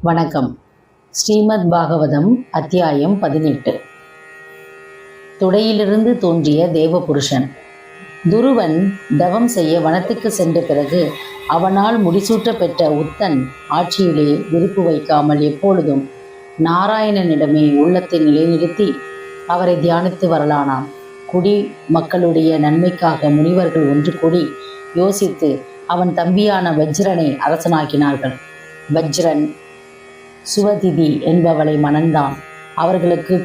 வணக்கம். ஸ்ரீமத் பாகவதம் அத்தியாயம் 18. துடையிலிருந்து தோன்றிய தேவபுருஷன். துருவன் தவம் செய்ய வனத்துக்கு சென்ற பிறகு அவனால் முடிசூட்ட பெற்ற உத்தன் ஆட்சியிலே விருப்பு வைக்காமல் எப்பொழுதும் நாராயணனிடமே உள்ளத்தை நிலைநிறுத்தி அவரை தியானித்து வரலானான். குடி மக்களுடைய நன்மைக்காக முனிவர்கள் ஒன்று கூடி யோசித்து அவன் தம்பியான வஜ்ரனை அரசனாக்கினார்கள். வஜ்ரன் சுவதிதி என்பவளை மணந்தான். அவர்களுக்கு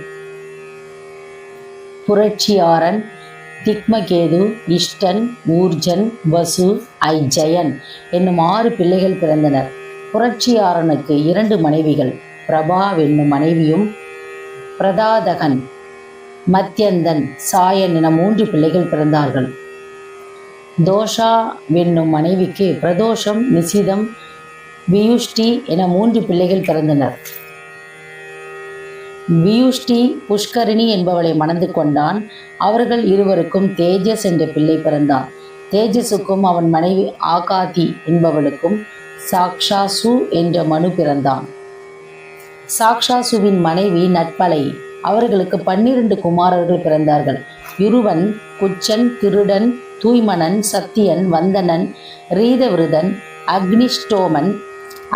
புரட்சியாரன், திக்மகேது, இஷ்டன், ஊர்ஜன், வசு, ஐஜயன் என்னும் 6 பிள்ளைகள் பிறந்தனர். புரட்சியாரனுக்கு 2 மனைவிகள், பிரபா என்னும் மனைவியும் பிரதாதகன், மத்தியந்தன், சாயன் என 3 பிள்ளைகள் பிறந்தார்கள். தோஷா என்னும் மனைவிக்கு பிரதோஷம், நிசிதம், வியுஷ்டி என 3 பிள்ளைகள் பிறந்தனர். வியுஷ்டி புஷ்கரிணி என்பவளை மணந்து கொண்டான். அவர்கள் இருவருக்கும் தேஜஸ் என்ற பிள்ளை பிறந்தான். தேஜஸுக்கும் அவன் மனைவி ஆகாதி என்பவளுக்கும் சாக்ஷாசு என்ற மனு பிறந்தான். சாக்ஷாசுவின் மனைவி நட்பலை. அவர்களுக்கு 12 குமாரர்கள் பிறந்தார்கள். யுருவன், குச்சன், கிருடன், தூய்மனன், சத்தியன், வந்தனன், ரீதவிருதன், அக்னிஷ்டோமன்,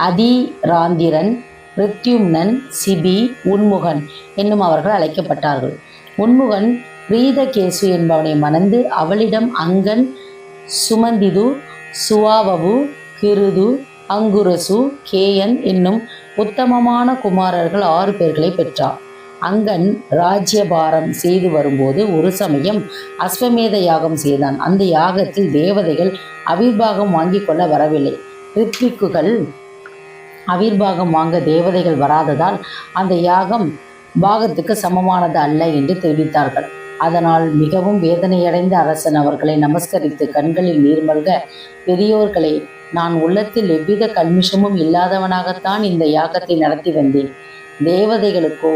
அதிராந்திரன், பிரத்யும்னன், சிபி, உன்முகன் என்னும் அவர்கள் அழைக்கப்பட்டார்கள். உன்முகன் ரீதகேசு என்பவனை மணந்து அவளிடம் அங்கன், சுமந்திது, சுவாவவு, கிருது, அங்குரசு, கேயன் என்னும் உத்தமமான குமாரர்கள் 6 பேர்களை பெற்றார். அங்கன் ராஜ்யபாரம் செய்து வரும்போது ஒரு சமயம் அஸ்வமேத யாகம் செய்தான். அந்த யாகத்தில் தேவதைகள் அவிர்வாகம் வாங்கி கொள்ள வரவில்லை. ரித்விக்குகள் அவிர்வாகம் வாங்க தேவதைகள் வராததால் அந்த யாகம் பாகத்துக்கு சமமானது அல்ல என்று தெரிவித்தார்கள். அதனால் மிகவும் வேதனையடைந்த அரசன் அவர்களை நமஸ்கரித்து கண்களில் நீர் மல்க, பெரியோர்களே, நான் உள்ளத்தில் எவ்வித கல்மிஷமும் இல்லாதவனாகத்தான் இந்த யாகத்தை நடத்தி வந்தேன். தேவதைகளுக்கோ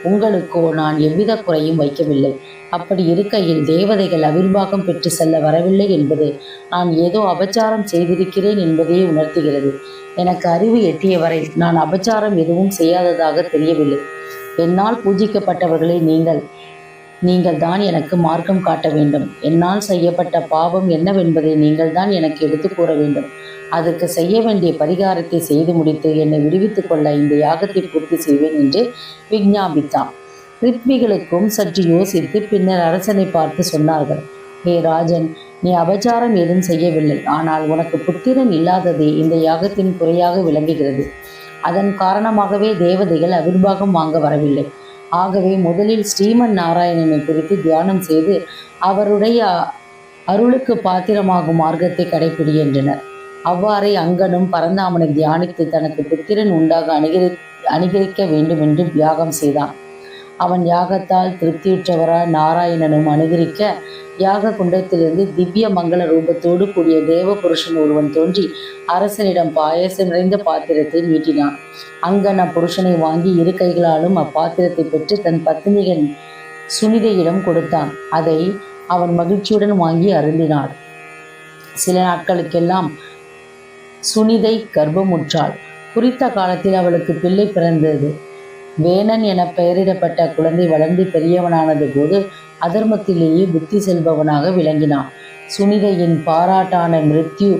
உங்களுக்கோ நான் எவ்வித குறையும் வைக்கவில்லை. அப்படி இருக்கையில் தேவதைகள் அவிர்வாகம் பெற்று செல்ல வரவில்லை என்பது நான் ஏதோ அபச்சாரம் செய்திருக்கிறேன் என்பதையே உணர்த்துகிறது. எனக்கு அறிவு எட்டியவரை நான் அபச்சாரம் எதுவும் செய்யாததாக தெரியவில்லை. என்னால் பூஜிக்கப்பட்டவர்களை நீங்கள் தான் எனக்கு மார்க்கம் காட்ட வேண்டும். என்னால் செய்யப்பட்ட பாவம் என்னவென்பதை நீங்கள் தான் எனக்கு எடுத்து கூற வேண்டும். அதற்கு செய்ய வேண்டிய பரிகாரத்தை செய்து முடித்து என்னை விடுவித்துக் கொள்ள இந்த யாகத்தை பூர்த்தி செய்வேன் என்று விஞ்ஞாபித்தான். ரித்விகளுக்கும் சற்று யோசித்து பின்னர் அரசனை பார்த்து சொன்னார்கள், ஹே ராஜன், நீ அபச்சாரம் ஏதும் செய்யவில்லை. ஆனால் உனக்கு புத்திரன் இல்லாததே இந்த யாகத்தின் குறையாக விளங்குகிறது. அதன் காரணமாகவே தேவதைகள் அவிர்வாகம் வாங்க வரவில்லை. ஆகவே முதலில் ஸ்ரீமன் நாராயணனை குறித்து தியானம் செய்து அவருடைய அருளுக்கு பாத்திரமாகும் மார்க்கத்தை கடைப்பிடி என்றனர். அவ்வாறே அங்கனும் பரந்தாமனை தியானித்து தனக்கு புத்திரன் உண்டாக அனுகரிக்க வேண்டும் என்று யாகம் செய்தான். அவன் யாகத்தால் திருப்தியுற்றவராய் நாராயணனும் அனுகரிக்க யாக குண்டத்திலிருந்து திவ்ய மங்கள ரூபத்தோடு கூடிய தேவ புருஷன் ஒருவன் தோன்றி அரசனிடம் பாயசம் நிறைந்த பாத்திரத்தை நீட்டினான். அங்கன் அப்புருஷனை வாங்கி 2 கைகளாலும் அப்பாத்திரத்தை பெற்று தன் பத்னிகன் சுனிதையிடம் கொடுத்தான். அதை அவன் மகிழ்ச்சியுடன் வாங்கி அருந்தினாள். சில நாட்களுக்கெல்லாம் சுனிதை கர்ப்பமுற்றாள். குறித்த காலத்தில் அவளுக்கு பிள்ளை பிறந்தது. வேணன் என பெயரிடப்பட்ட குழந்தை வளர்ந்து பெரியவனானது போது அதர்மத்திலேயே புத்தி செல்பவனாக விளங்கினான். சுனிதையின் பாராட்டான மிருத்யு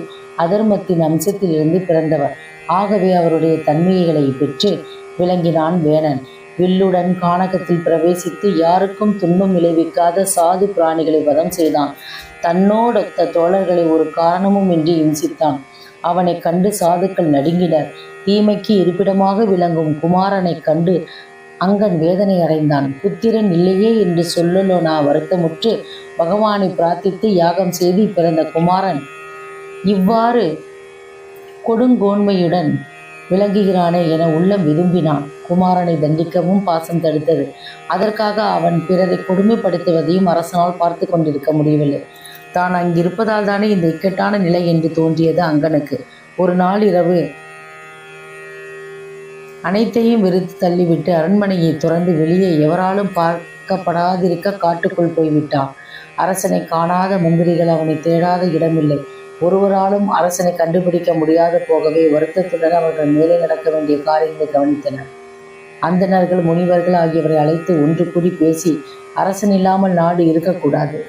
அதர்மத்தின் அம்சத்திலிருந்து பிறந்தவர். ஆகவே அவருடைய தன்மைகளை பெற்று விளங்கினான் வேணன். வில்லுடன் கானகத்தில் பிரவேசித்து யாருக்கும் துன்பம் விளைவிக்காத சாது பிராணிகளை வதம் செய்தான். தன்னோடொத்த தோழர்களை ஒரு காரணமும் இன்றி இம்சித்தான். அவனை கண்டு சாதுக்கள் நடுங்கினர். தீமைக்கு இருப்பிடமாக விளங்கும் குமாரனை கண்டு அங்கன் வேதனை அடைந்தான். புத்திரன் இல்லையே என்று சொல்லலோனா வருத்தமுற்று பகவானை பிரார்த்தித்து யாகம் செய்து பிறந்த குமாரன் இவ்வாறு கொடுங்கோன்மையுடன் விளங்குகிறானே என உள்ளம் விரும்பினான். குமாரனை தண்டிக்கவும் பாசம் தடுத்தது. அதற்காக அவன் பிறரை கொடுமைப்படுத்துவதையும் அரசனால் பார்த்து கொண்டிருக்க முடியவில்லை. தான் அங்கிருப்பதால் தானே இந்த இக்கட்டான நிலை என்று தோன்றியது அங்கனுக்கு. ஒரு நாள் இரவு அனைத்தையும் வெறுத்து தள்ளிவிட்டு அரண்மனையை துறந்து வெளியே எவராலும் பார்க்கப்படாதிருக்க காட்டுக்குள் போய்விட்டான். அரசனை காணாத மந்திரிகள் அவனை தேடாத இடமில்லை. ஒருவராலும் அரசனை கண்டுபிடிக்க முடியாது போகவே வருத்தத்துடன் அவர்கள் மேலே நடக்க வேண்டிய காரியங்களை கவனித்தனர். அந்தணர்கள், முனிவர்கள் ஆகியவரை அழைத்து ஒன்று கூடி பேசி, அரசன் இல்லாமல் நாடு இருக்கக்கூடாது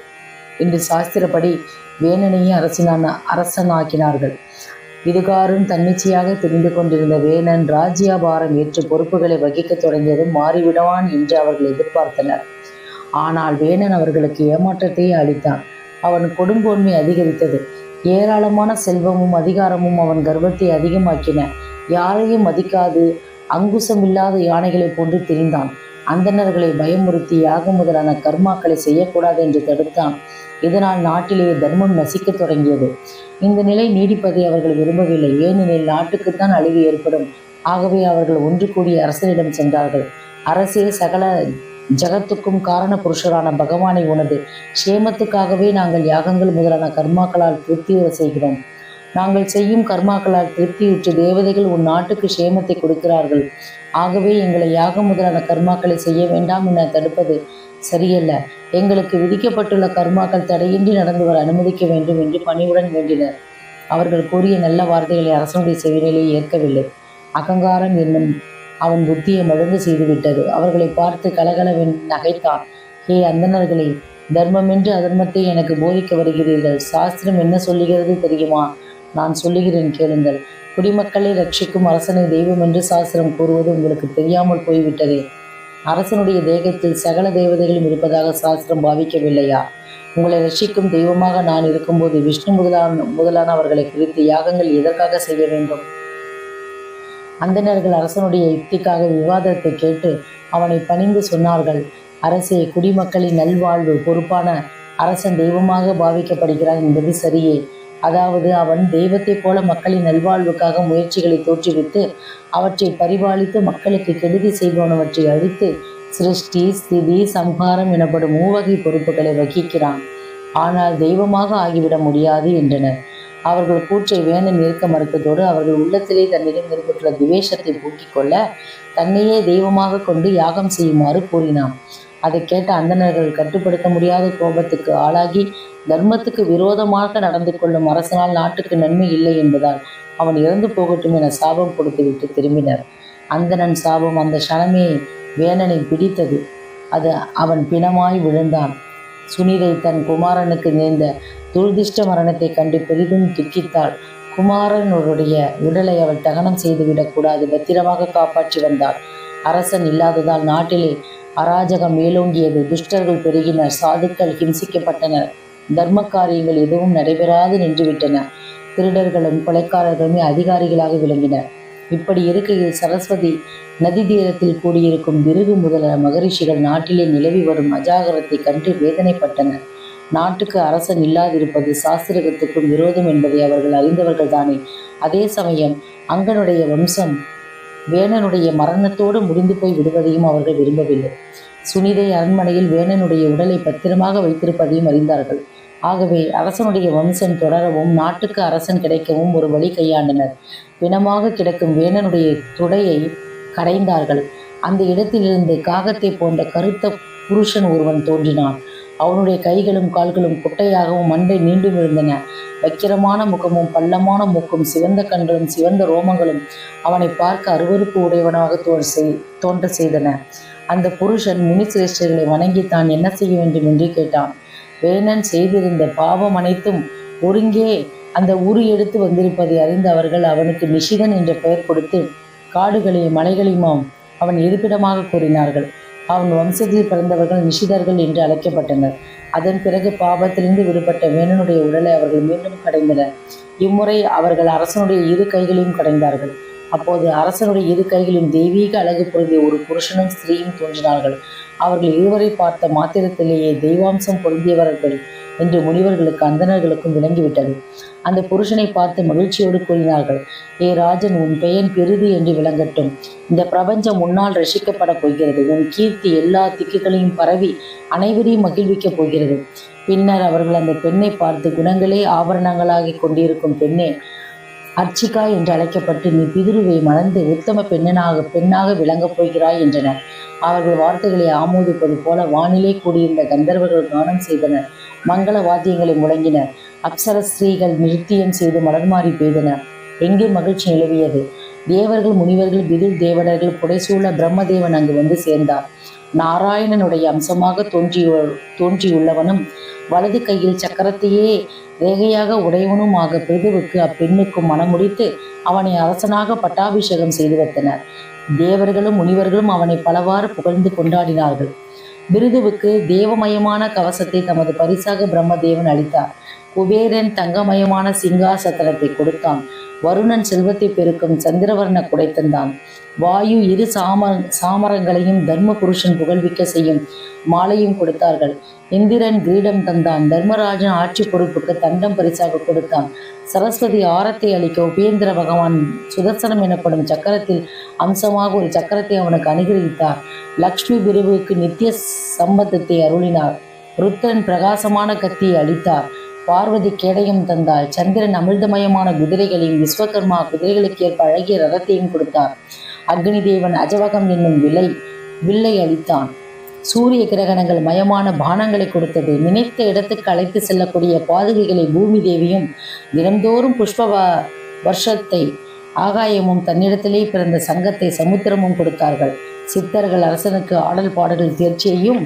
என்று சாஸ்திரப்படி வேணனையே அரசனாக்கினார்கள். இதுகாரும் தன்னிச்சையாக தெரிந்து கொண்டிருந்த வேணன் ராஜ்யாபாரம் ஏற்று பொறுப்புகளை வகிக்க தொடங்கியதும் மாறிவிடுவான் என்று அவர்கள் எதிர்பார்த்தனர். ஆனால் வேணன் அவர்களுக்கு ஏமாற்றத்தையே அளித்தான். அவன் கொடுங்கோன்மை அதிகரித்தது. ஏராளமான செல்வமும் அதிகாரமும் அவன் கர்வத்தை அதிகமாக்கின. யாரையும் மதிக்காது அங்குசமில்லாத யானைகளை போன்று திரிந்தான். அந்தணர்களை பயமுறுத்தி யாகம் முதலான கர்மாக்களை செய்யக்கூடாது என்று தடுத்தான். இதனால் நாட்டிலேயே தர்மம் நசிக்க தொடங்கியது. இந்த நிலை நீடிப்பதை அவர்கள் விரும்பவில்லை. ஏனெனில் நாட்டுக்குத்தான் அழிவு ஏற்படும். ஆகவே அவர்கள் ஒன்று கூடிய அரசனிடம் சென்றார்கள். அரசே, சகல ஜகத்துக்கும் காரண புருஷரான பகவானை உனது சேமத்துக்காகவே நாங்கள் யாகங்கள் முதலான கர்மாக்களால் திருப்தியுற செய்கிறோம். நாங்கள் செய்யும் கர்மாக்களால் திருப்தியுற்று தேவதைகள் உன் நாட்டுக்கு சேமத்தை கொடுக்கிறார்கள். ஆகவே எங்களை யாகம் முதலான கர்மாக்களை செய்ய வேண்டாம் என தடுப்பது சரியல்ல. எங்களுக்கு விதிக்கப்பட்டுள்ள கர்மாக்கள் தடையின்றி நடந்து வர அனுமதிக்க வேண்டும் என்று பணிவுடன் வேண்டினர். அவர்கள் கூறிய நல்ல வார்த்தைகளை அரசனுடைய செவினிலே ஏற்கவில்லை. அகங்காரம் என்னும் அவன் புத்தியை மழுங்கு செய்துவிட்டது. அவர்களை பார்த்து கலகலவென் நகைத்தான். ஹே அந்தணர்களே, தர்மமென்று அதர்மத்தை எனக்கு போதிக்க வருகிறீர்கள். சாஸ்திரம் என்ன சொல்லுகிறது தெரியுமா? நான் சொல்லுகிறேன், கேளுங்கள். குடிமக்களை ரட்சிக்கும் அரசனை தெய்வம் என்று சாஸ்திரம் கூறுவது உங்களுக்கு தெரியாமல் போய்விட்டதே. அரசனுடைய தேகத்தில் சகல தேவதைகளும் இருப்பதாக சாஸ்திரம் பாவிக்கவில்லையா? உங்களை ரட்சிக்கும் தெய்வமாக நான் இருக்கும்போது விஷ்ணு முதலானவர்களை குறித்து யாகங்கள் எதற்காக செய்ய வேண்டும்? அந்தணர்கள் அரசனுடைய யுக்திக்காக விவாதத்தை கேட்டு அவனை பணிந்து சொன்னார்கள். அரசே, குடிமக்களின் நல்வாழ்வு பொறுப்பான அரசன் தெய்வமாக பாவிக்கப்படுகிறான் என்பது சரியே. அதாவது அவன் தெய்வத்தைப் போல மக்களின் நல்வாழ்வுக்காக முயற்சிகளை தோற்றுவித்து அவற்றை பரிபாலித்து மக்களுக்கு கெடுதி செய்பவனவற்றை அழித்து சிருஷ்டி, ஸ்திதி, சம்ஹாரம் எனப்படும் மூவகை பொறுப்புகளை வகிக்கிறான். ஆனால் தெய்வமாக ஆகிவிட முடியாது என்றனர். அவர்கள் கூற்றை வேணன் ஏற்க மறுத்ததோடு அவர்கள் உள்ளத்திலே தன்னிடம் ஏற்பட்டுள்ள துவேஷத்தை போக்கிக் கொள்ள தன்னையே தெய்வமாக கொண்டு யாகம் செய்யுமாறு கூறினான். அதை கேட்ட அந்தணர்கள் கட்டுப்படுத்த முடியாத கோபத்துக்கு ஆளாகி தர்மத்துக்கு விரோதமாக நடந்து கொள்ளும் அரசனால் நாட்டுக்கு நன்மை இல்லை என்பதால் அவன் இறந்து போகட்டும் என சாபம் கொடுத்துவிட்டு திரும்பினர். அந்தணன் சாபம் அந்த க்ஷணமே வேணனை பிடித்தது. அது அவன் பிணமாய் விழுந்தான். சுனிதை தன் குமாரனுக்கு நேர்ந்த துர்திஷ்ட மரணத்தை கண்டு பெரிதும் துக்கித்தாள். குமாரனுடைய உடலை அவள் தகனம் செய்துவிடக்கூடாது, பத்திரமாக காப்பாற்றி வந்தாள். அரசன் இல்லாததால் நாட்டிலே அராஜகம் மேலோங்கியது. துஷ்டர்கள் பெருகினர், சாதுக்கள் ஹிம்சிக்கப்பட்டனர், தர்ம காரியங்கள் எதுவும் நடைபெறாது நின்றுவிட்டன. திருடர்களும் கொலைக்காரர்களுமே அதிகாரிகளாக விளங்கினர். இப்படி இருக்கையில் சரஸ்வதி நதி தீரத்தில் கூடியிருக்கும் பிருகு முதல மகரிஷிகள் நாட்டிலே நிலவி வரும் அஜாகரத்தை கண்டு வேதனைப்பட்டனர். நாட்டுக்கு அரசன் இல்லாதிருப்பது சாஸ்திரத்துக்கும் விரோதம் என்பதை அவர்கள் அறிந்தவர்கள் தானே. அதே சமயம் அங்கனுடைய வம்சம் வேணனுடைய மரணத்தோடு முடிந்து போய் விடுவதையும் அவர்கள் விரும்பவில்லை. சுனிதை அரண்மனையில் வேணனுடைய உடலை பத்திரமாக வைத்திருப்பதையும் அறிந்தார்கள். ஆகவே அரசனுடைய வம்சம் தொடரவும் நாட்டுக்கு அரசன் கிடைக்கவும் ஒரு வழி கையாண்டனர். பிணமாக கிடக்கும் வேணனுடைய துடையை கடைந்தார்கள். அந்த இடத்திலிருந்து காகத்தை போன்ற கருத்த புருஷன் ஒருவன் தோன்றினான். அவனுடைய கைகளும் கால்களும் குட்டையாகவும் மண்டை நீண்டும் இருந்தன. வக்கிரமான முகமும் பள்ளமான மூக்கும் சிவந்த கண்களும் சிவந்த ரோமங்களும் அவனை பார்க்க அருவருப்பு உடையவனாக தோன்ற செய்தன. அந்த புருஷன் முனிசிரேஷ்டர்களை வணங்கி தான் என்ன செய்ய வேண்டும் என்று கேட்டான். வேணன் செய்திருந்த பாவம் அனைத்தும் ஒருங்கே அந்த உரு எடுத்து வந்திருப்பதை அறிந்த அவர்கள் அவனுக்கு நிஷிதன் என்ற பெயர் கொடுத்து காடுகளையும் மலைகளையும் அவன் இருப்பிடமாக கூறினார்கள். அவன் வம்சத்தில் பிறந்தவர்கள் நிஷிதர்கள் என்று அழைக்கப்பட்டனர். அதன் பிறகு பாபத்திலிருந்து விடுபட்ட வேணனுடைய உடலை அவர்கள் மீண்டும் கடைந்தனர். இம்முறை அவர்கள் அரசனுடைய இரு கைகளையும் கடைந்தார்கள். அப்போது அரசனுடைய இரு கைகளிலும் தெய்வீக அழகு பொருந்திய ஒரு புருஷனும் ஸ்திரீயும் தோன்றினார்கள். அவர்கள் இருவரை பார்த்த மாத்திரத்திலேயே தெய்வாம்சம் பொருந்தியவர்கள் என்று முனிவர்களுக்கு அந்தணர்களுக்கும் விளங்கிவிட்டது. அந்த புருஷனை பார்த்து மகிழ்ச்சியோடு கூறினார்கள், ஏ ராஜன், உன் பெயர் பெரிது என்று விளங்கட்டும். இந்த பிரபஞ்சம் உன்னால் ரசிக்கப்படப் போகிறது. உன் கீர்த்தி எல்லா திக்குகளையும் பரவி அனைவரையும் மகிழ்விக்கப் போகிறது. பின்னர் அவர்கள் அந்த பெண்ணை பார்த்து, குணங்களே ஆபரணங்களாகி கொண்டிருக்கும் பெண்ணே, அர்ச்சிகா என்று அழைக்கப்பட்டு நீ பிதுருவை மணந்து உத்தம பெண்ணாக விளங்கப் போகிறாய் என்றனர். அவர்கள் வார்த்தைகளை ஆமோதிப்பது போல வானிலே கூடியிருந்த கந்தர்வர்கள் கானம் செய்தனர். மங்கள வாத்தியங்களை முழங்கினர். அப்சர ஸ்ரீகள் நிருத்தியம் செய்து மலர்மாறி பெய்தனர். எங்கே மகிழ்ச்சி நிலவியது! தேவர்கள், முனிவர்கள், விதுர் தேவனர்கள் புடைசூழ பிரம்மதேவன் அங்கு வந்து சேர்ந்தார். நாராயணனுடைய அம்சமாக தோன்றியுள்ளவனும் வலது கையில் சக்கரத்தையே ரேகையாக உடையவனுமாக பிருதுவுக்கு அப்பெண்ணுக்கும் மனமுடித்து அவனை அரசனாக பட்டாபிஷேகம் செய்து வைத்தனர். தேவர்களும் முனிவர்களும் அவனை பலவாறு புகழ்ந்து கொண்டாடினார்கள். பிருதுவுக்கு தேவமயமான கவசத்தை தமது பரிசாக பிரம்மதேவன் அளித்தார். குபேரன் தங்கமயமான சிங்காசனத்தை கொடுத்தான். வருணன் செல்வத்தை பெருக்கும் சந்திரவர்ண குடை தந்தான். வாயு இரு சாமரங்களையும் தர்ம புருஷன் புகழ்விக்க செய்யும் மாலையும் கொடுத்தார்கள். இந்திரன் கிரீடம் தந்தான். தர்மராஜன் ஆட்சி பொறுப்புக்கு தண்டம் பரிசாக கொடுத்தான். சரஸ்வதி ஆரத்தை அளிக்க உபேந்திர பகவான் சுதர்சனம் எனப்படும் சக்கரத்தில் அம்சமாக ஒரு சக்கரத்தை அவனுக்கு அனுகிரகித்தார். லக்ஷ்மி பிருவுக்கு நித்திய சம்பந்தத்தை அருளினார். ருத்ரன் பிரகாசமான கத்தியை அளித்தார். பார்வதி கேடயம் தந்தாள். சந்திரன் அமிர்தமயமான குதிரைகளையும் விஸ்வகர்மா குதிரைகளுக்கு ஏற்ப அழகிய ரதத்தையும் கொடுத்தார். அக்னி தேவன் அஜவகம் என்னும் வில்லை அளித்தான். சூரிய கிரகணங்கள் மயமான பானங்களை கொடுத்தது. நினைத்த இடத்துக்கு அழைத்து செல்லக்கூடிய பாதுகைகளை பூமி தேவியும் தினந்தோறும் புஷ்ப வருஷத்தை ஆகாயமும் தன்னிடத்திலே பிறந்த சங்கத்தை சமுத்திரமும் கொடுத்தார்கள். சித்தர்கள் அரசனுக்கு ஆடல் பாடல்கள் தேர்ச்சியையும்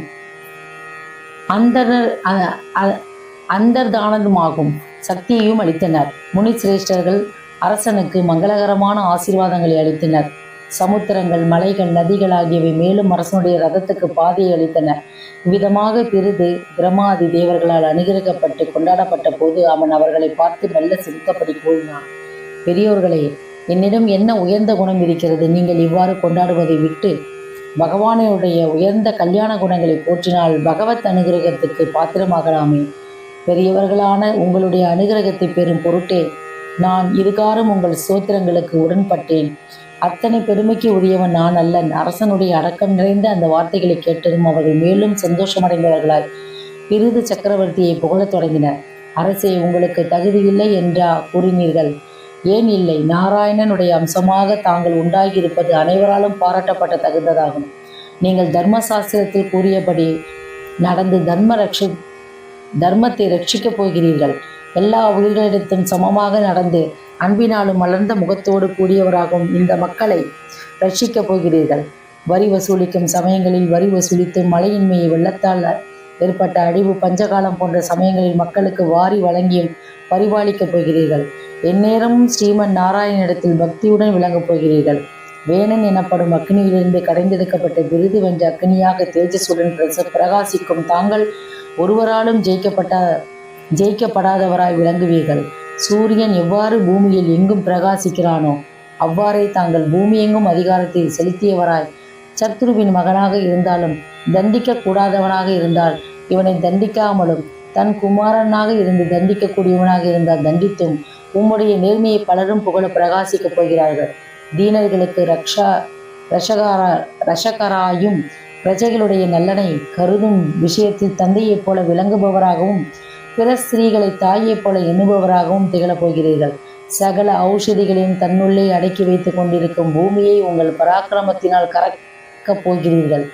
அந்தர்தானமாகும் சக்தியையும் அளித்தனர். முனி சிரேஷ்டர்கள் அரசனுக்கு மங்களகரமான ஆசீர்வாதங்களை அளித்தனர். சமுத்திரங்கள், மலைகள், நதிகள் ஆகியவை மேலும் அரசனுடைய ரதத்துக்கு பாதையை அளித்தன. இவ்விதமாக பிருது பிரம்மாதி தேவர்களால் அனுகிரகப்பட்டு கொண்டாடப்பட்ட போது அவன் அவர்களை பார்த்து மெல்ல சிரித்தபடி கூறினான். பெரியோர்களே, என்னிடம் என்ன உயர்ந்த குணம் இருக்கிறது? நீங்கள் இவ்வாறு கொண்டாடுவதை விட்டு பகவானுடைய உயர்ந்த கல்யாண குணங்களை போற்றினால் பகவத் அனுகிரகத்துக்கு பாத்திரமாகலாமே. பெரியவர்களான உங்களுடைய அனுகிரகத்தை பெறும் பொருட்டே நான் இதுகாரும் உங்கள் ஸ்தோத்திரங்களுக்கு உடன்பட்டேன். அத்தனை பெருமைக்கு உரியவன் நான் அல்லன். அரசனுடைய அடக்கம் நிறைந்த அந்த வார்த்தைகளை கேட்டதும் அவர்கள் மேலும் சந்தோஷமடைந்தவர்களாய் பிருது சக்கரவர்த்தியை புகழத் தொடங்கினர். அரசே, உங்களுக்கு தகுதியில்லை என்றா கூறினீர்கள்? ஏன் இல்லை? நாராயணனுடைய அம்சமாக தாங்கள் உண்டாகியிருப்பது அனைவராலும் பாராட்டப்பட்ட தகுந்ததாகும். நீங்கள் தர்மசாஸ்திரத்தில் கூறியபடி நடந்து தர்மத்தை ரட்சிக்கப் போகிறீர்கள். எல்லா உயிர்களிடத்தும் சமமாக நடந்து அன்பினாலும் மலர்ந்த முகத்தோடு கூடியவராகவும் இந்த மக்களை ரட்சிக்கப் போகிறீர்கள். வரி வசூலிக்கும் சமயங்களில் வரி வசூலித்தும், மழையின்மையை வெள்ளத்தால் ஏற்பட்ட அழிவு, பஞ்சகாலம் போன்ற சமயங்களில் மக்களுக்கு வாரி வழங்கியும் பரிபாலிக்கப் போகிறீர்கள். எந்நேரமும் ஸ்ரீமன் நாராயணனிடத்தில் பக்தியுடன் விளங்கப் போகிறீர்கள். வேணன் எனப்படும் அக்னியிலிருந்து கடைந்தெடுக்கப்பட்ட விருது வென்ற அக்னியாக தேஜஸுடன் பிரகாசிக்கும் தாங்கள் ஒருவராலும் ஜெயிக்கப்படாதவராய் விளங்குவீர்கள். சூரியன் எவ்வாறு பூமியில் எங்கும் பிரகாசிக்கிறானோ அவ்வாறே தாங்கள் பூமி எங்கும் அதிகாரத்தை செலுத்தியவராய், சத்ருவின் மகனாக இருந்தாலும் தண்டிக்க கூடாதவனாக இருந்தால் இவனை தண்டிக்காமலும், தன் குமாரனாக இருந்து தண்டிக்கக்கூடியவனாக இருந்தால் தண்டித்தும் உம்முடைய நேர்மையை பலரும் புகழ பிரகாசிக்கப் போகிறார்கள். தீனர்களுக்கு ரஷகராயும் பிரஜைகளுடைய நலனை கருதும் விஷயத்தில் தந்தையைப் போல விளங்குபவராகவும் பிற ஸ்திரீகளை தாயைப் போல எண்ணுபவராகவும் திகழப் போகிறீர்கள். சகல ஔஷதிகளையும் தன்னுள்ளே அடக்கி வைத்து கொண்டிருக்கும் பூமியை உங்கள் பராக்கிரமத்தினால் கறக்கப் போகிறீர்கள்.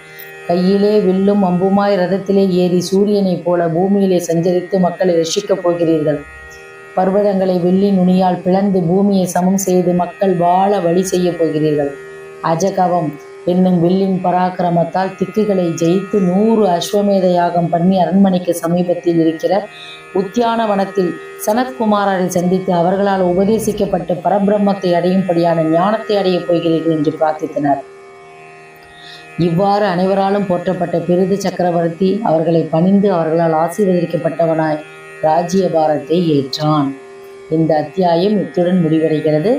கையிலே வில்லும் அம்புமாய் ரதத்திலே ஏறி சூரியனைப் போல பூமியிலே சஞ்சரித்து மக்களை ரட்சிக்கப் போகிறீர்கள். பர்வதங்களை வில்லின் நுனியால் பிளந்து பூமியை சமம் செய்து மக்கள் வாழ வழி செய்ய போகிறீர்கள். அஜகவம் என்னும் வில்லின் பராக்கிரமத்தால் திக்குகளை ஜெயித்து 100 அஸ்வமேத யாகம் பண்ணி அரண்மனைக்கு சமீபத்தில் இருக்கிற உத்தியானவனத்தில் சனத்குமாரரை சந்தித்து அவர்களால் உபதேசிக்கப்பட்டு பரபிரம்மத்தை அடையும்படியான ஞானத்தை அடையப் போகிறீர்கள் என்று பிரார்த்தித்தனர். இவ்வாறு அனைவராலும் போற்றப்பட்ட பிருது சக்கரவர்த்தி அவர்களை பணிந்து அவர்களால் ஆசீர்வதிக்கப்பட்டவனாய் ராஜ்யபாரத்தை ஏற்றான். இந்த அத்தியாயம் இத்துடன் முடிவடைகிறது.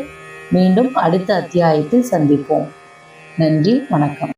மீண்டும் அடுத்த அத்தியாயத்தில் சந்திப்போம். நன்றி, வணக்கம்.